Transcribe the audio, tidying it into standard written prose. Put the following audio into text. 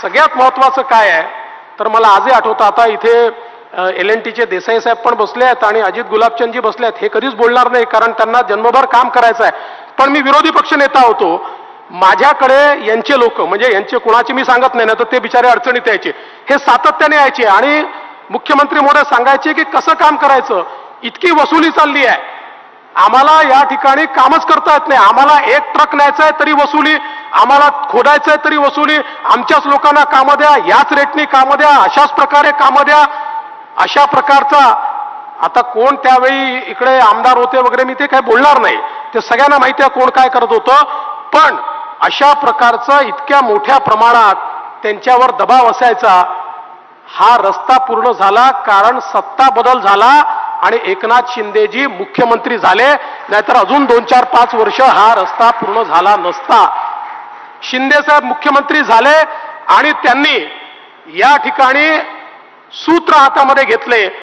सगळ्यात महत्त्वाचं काय आहे तर मला आजही आठवतं, आता इथे LNTचे देसाई साहेब पण बसले आहेत आणि अजित गुलाबचंदजी बसले आहेत. हे कधीच बोलणार नाही कारण त्यांना जन्मभर काम करायचं आहे. पण मी विरोधी पक्ष नेता होतो, माझ्याकडे यांचे लोक म्हणजे यांचे कुणाचे मी सांगत नाही ना, तर ते बिचारे अडचणीत यायचे, हे सातत्याने यायचे आणि मुख्यमंत्री महोदय सांगायचे की कसं काम करायचं, इतकी वसुली चालली आहे, आम्हाला या ठिकाणी कामच करता येत नाही, आम्हाला एक ट्रक न्यायचा आहे तरी वसुली, आम्हाला खोदायचं आहे तरी वसुली, आमच्याच लोकांना कामं द्या, याच रेटनी कामं द्या, अशाच प्रकारे कामं द्या. अशा प्रकारचा आता कोण त्यावेळी इकडे आमदार होते वगैरे मी ते काय बोलणार नाही, ते सगळ्यांना माहिती आहे कोण काय करत होतं. पण अशा प्रकारचा इतक्या मोठ्या प्रमाणात त्यांच्यावर दबाव असायचा. हा रस्ता पूर्ण झाला कारण सत्ता बदल झाला आणि एकनाथ शिंदेजी मुख्यमंत्री झाले, नाहीतर अजून 2-4-5 वर्ष हा रस्ता पूर्ण झाला नसता. शिंदे साहेब मुख्यमंत्री झाले आणि त्यांनी या ठिकाणी सूत्र हातामध्ये घेतले